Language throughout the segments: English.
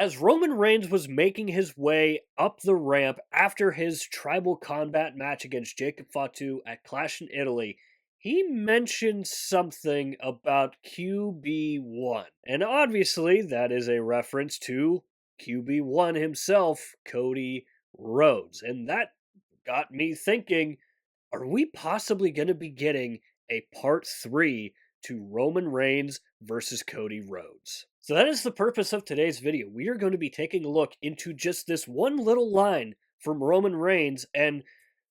As Roman Reigns was making his way up the ramp after his tribal combat match against Jacob Fatu at Clash in Italy, he mentioned something about QB1. And obviously, that is a reference to QB1 himself, Cody Rhodes. And that got me thinking, are we possibly going to be getting a part 3 to Roman Reigns versus Cody Rhodes? So that is the purpose of today's video. We are going to be taking a look into just this one little line from Roman Reigns, and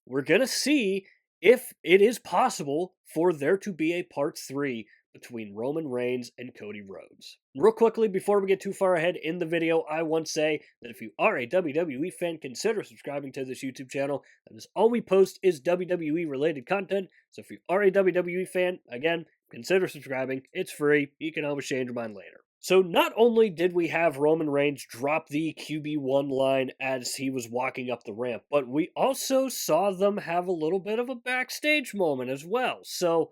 we're going to see if it is possible for there to be a part 3 between Roman Reigns and Cody Rhodes. Real quickly, before we get too far ahead in the video, I want to say that if you are a WWE fan, consider subscribing to this YouTube channel. That is all we post is WWE related content. So if you are a WWE fan, again, consider subscribing. It's free. You can always change your mind later. So not only did we have Roman Reigns drop the QB1 line as he was walking up the ramp, but we also saw them have a little bit of a backstage moment as well. So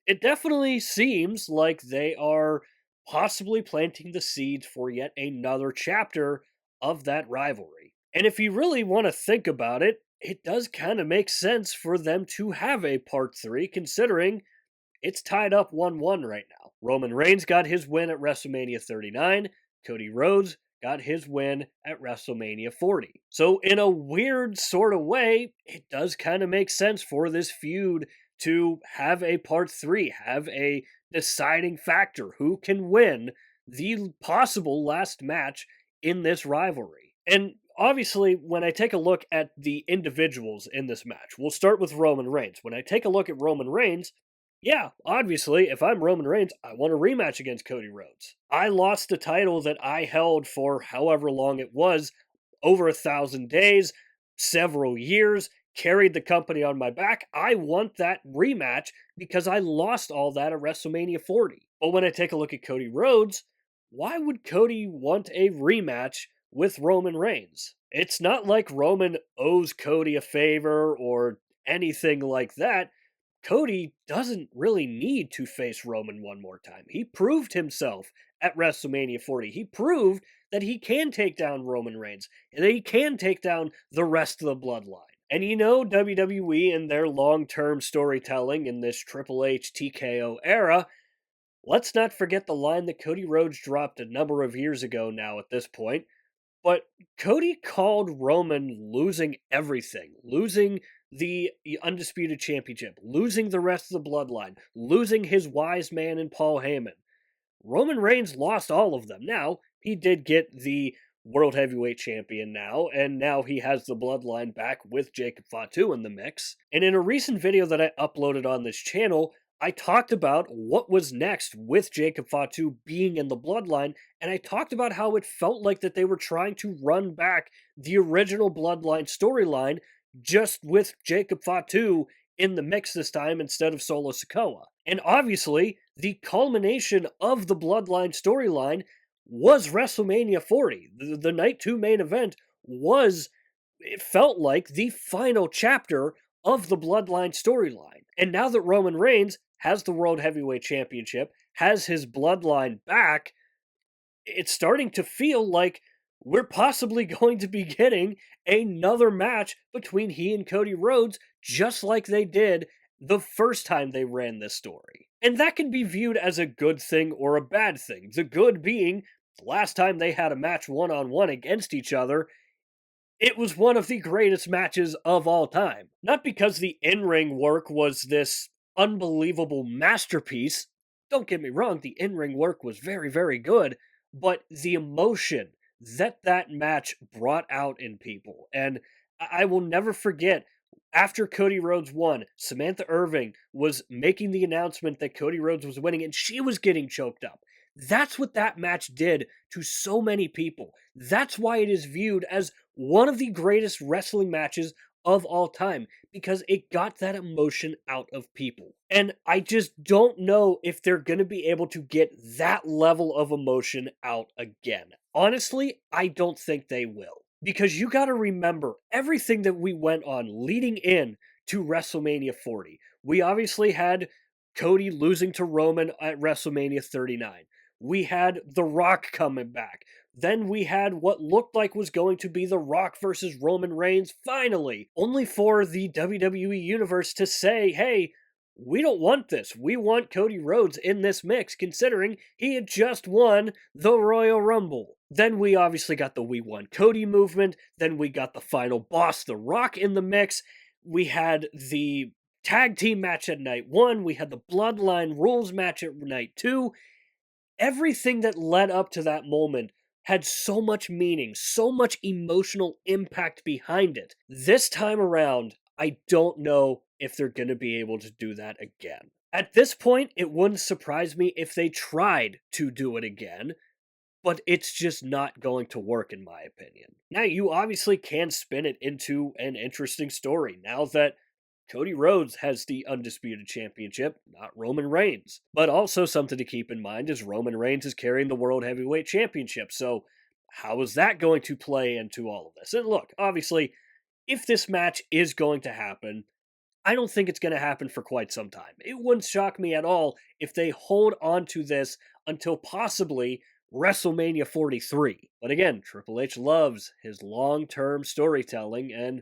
it definitely seems like they are possibly planting the seeds for yet another chapter of that rivalry. And if you really want to think about it, it does kind of make sense for them to have a part 3, considering it's tied up 1-1 right now. Roman Reigns got his win at WrestleMania 39. Cody Rhodes got his win at WrestleMania 40. So in a weird sort of way, it does kind of make sense for this feud to have a part 3, have a deciding factor who can win the possible last match in this rivalry. And obviously, when I take a look at the individuals in this match, we'll start with Roman Reigns. When I take a look at Roman Reigns, yeah, obviously, if I'm Roman Reigns, I want a rematch against Cody Rhodes. I lost the title that I held for however long it was, over 1,000 days, several years, carried the company on my back. I want that rematch because I lost all that at WrestleMania 40. But when I take a look at Cody Rhodes, why would Cody want a rematch with Roman Reigns? It's not like Roman owes Cody a favor or anything like that. Cody doesn't really need to face Roman one more time. He proved himself at WrestleMania 40. He proved that he can take down Roman Reigns and that he can take down the rest of the bloodline. And you know, WWE and their long-term storytelling in this Triple H TKO era, let's not forget the line that Cody Rhodes dropped a number of years ago now at this point. But Cody called Roman losing everything, losing the Undisputed Championship, losing the rest of the bloodline, losing his wise man in Paul Heyman. Roman Reigns lost all of them. Now, he did get the World Heavyweight Champion now, and now he has the bloodline back with Jacob Fatu in the mix. And in a recent video that I uploaded on this channel, I talked about what was next with Jacob Fatu being in the bloodline, and I talked about how it felt like that they were trying to run back the original bloodline storyline just with Jacob Fatu in the mix this time instead of Solo Sikoa. And obviously, the culmination of the bloodline storyline was WrestleMania 40. The Night 2 main event was, it felt like, the final chapter of the bloodline storyline. And now that Roman Reigns has the World Heavyweight Championship, has his bloodline back, it's starting to feel like we're possibly going to be getting another match between he and Cody Rhodes, just like they did the first time they ran this story. And that can be viewed as a good thing or a bad thing. The good being, the last time they had a match one-on-one against each other, it was one of the greatest matches of all time. Not because the in-ring work was this unbelievable masterpiece. Don't get me wrong, the in-ring work was very, very good, but the emotion that match brought out in people. And I will never forget, after Cody Rhodes won, Samantha Irving was making the announcement that Cody Rhodes was winning, and she was getting choked up. That's what that match did to so many people. That's why it is viewed as one of the greatest wrestling matches of all time, because it got that emotion out of people. And I just don't know if they're going to be able to get that level of emotion out again. Honestly, I don't think they will. Because you got to remember everything that we went on leading in to WrestleMania 40. We obviously had Cody losing to Roman at WrestleMania 39. We had The Rock coming back. Then we had what looked like was going to be The Rock versus Roman Reigns finally, only for the WWE Universe to say, hey, we don't want this. We want Cody Rhodes in this mix, considering he had just won the Royal Rumble. Then we obviously got the We Want Cody movement. Then we got the final boss, The Rock, in the mix. We had the tag team match at night 1. We had the Bloodline Rules match at night 2. Everything that led up to that moment had so much meaning, so much emotional impact behind it. This time around, I don't know if they're going to be able to do that again. At this point, it wouldn't surprise me if they tried to do it again, but it's just not going to work, in my opinion. Now, you obviously can spin it into an interesting story now that Cody Rhodes has the undisputed championship, not Roman Reigns. But also something to keep in mind is Roman Reigns is carrying the World Heavyweight Championship, so how is that going to play into all of this? And look, obviously, if this match is going to happen, I don't think it's going to happen for quite some time. It wouldn't shock me at all if they hold on to this until possibly WrestleMania 43. But again, Triple H loves his long-term storytelling, and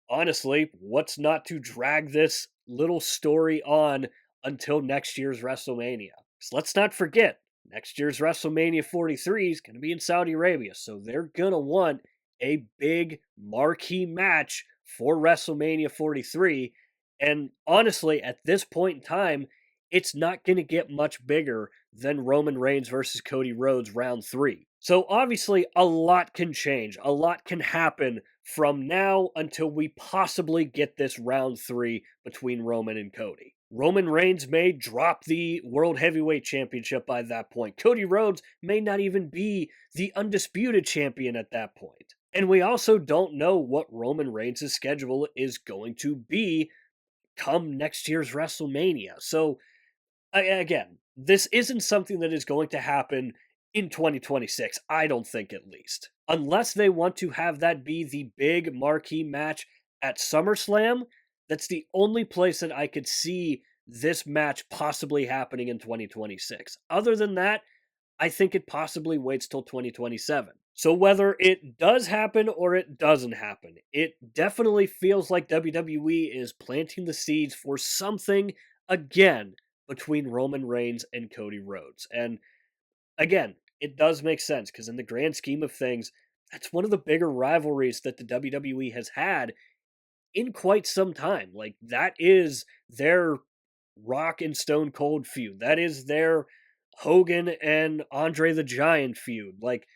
honestly, what's not to drag this little story on until next year's WrestleMania? So let's not forget, next year's WrestleMania 43 is going to be in Saudi Arabia, so they're going to want a big marquee match for WrestleMania 43. And honestly, at this point in time, it's not going to get much bigger than Roman Reigns versus Cody Rhodes round 3. So obviously, a lot can change. A lot can happen from now until we possibly get this round 3 between Roman and Cody. Roman Reigns may drop the World Heavyweight Championship by that point. Cody Rhodes may not even be the undisputed champion at that point. And we also don't know what Roman Reigns' schedule is going to be come next year's WrestleMania. So, again, this isn't something that is going to happen in 2026, I don't think, at least. Unless they want to have that be the big marquee match at SummerSlam, that's the only place that I could see this match possibly happening in 2026. Other than that, I think it possibly waits till 2027. So whether it does happen or it doesn't happen, it definitely feels like WWE is planting the seeds for something again between Roman Reigns and Cody Rhodes. And again, it does make sense because in the grand scheme of things, that's one of the bigger rivalries that the WWE has had in quite some time. Like, that is their Rock and Stone Cold feud. That is their Hogan and Andre the Giant feud. Like,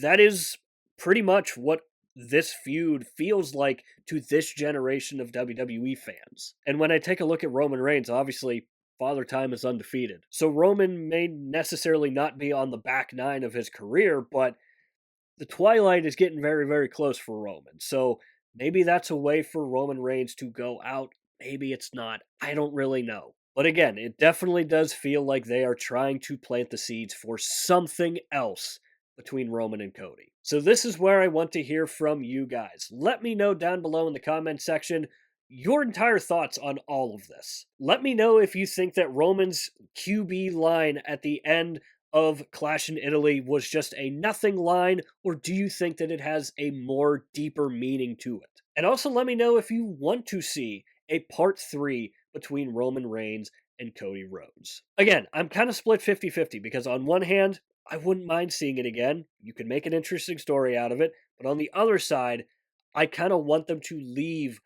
that is pretty much what this feud feels like to this generation of WWE fans. And when I take a look at Roman Reigns, obviously, Father Time is undefeated. So Roman may necessarily not be on the back nine of his career, but the twilight is getting very, very close for Roman. So maybe that's a way for Roman Reigns to go out. Maybe it's not. I don't really know. But again, it definitely does feel like they are trying to plant the seeds for something else between Roman and Cody. So this is where I want to hear from you guys. Let me know down below in the comment section your entire thoughts on all of this. Let me know if you think that Roman's QB line at the end of Clash in Italy was just a nothing line, or do you think that it has a more deeper meaning to it? And also let me know if you want to see a part 3 between Roman Reigns and Cody Rhodes. Again, I'm kind of split 50-50 because on one hand, I wouldn't mind seeing it again. You could make an interesting story out of it. But on the other side, I kind of want them to leave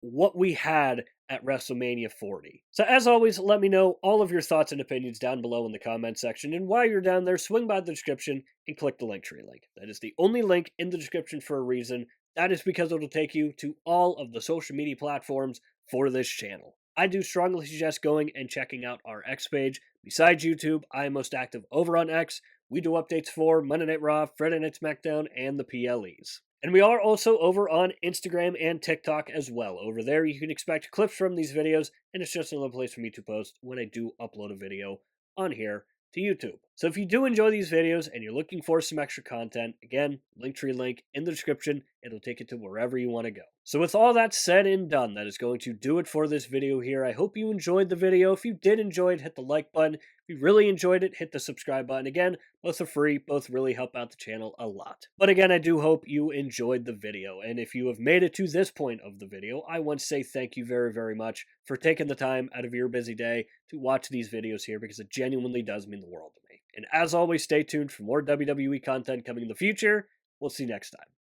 what we had at WrestleMania 40. So as always, let me know all of your thoughts and opinions down below in the comment section. And while you're down there, swing by the description and click the Linktree link. That is the only link in the description for a reason. That is because it'll take you to all of the social media platforms for this channel. I do strongly suggest going and checking out our X page. Besides YouTube, I am most active over on X. We do updates for Monday Night Raw, Friday Night SmackDown, and the PLEs. And we are also over on Instagram and TikTok as well. Over there, you can expect clips from these videos, and it's just another place for me to post when I do upload a video on here to YouTube. So if you do enjoy these videos and you're looking for some extra content, again, Linktree link in the description. It'll take you to wherever you want to go. So with all that said and done, that is going to do it for this video here. I hope you enjoyed the video. If you did enjoy it, hit the like button. If you really enjoyed it, hit the subscribe button. Again, both are free, both really help out the channel a lot. But again, I do hope you enjoyed the video. And if you have made it to this point of the video, I want to say thank you very, very much for taking the time out of your busy day to watch these videos here, because it genuinely does mean the world to me. And as always, stay tuned for more WWE content coming in the future. We'll see you next time.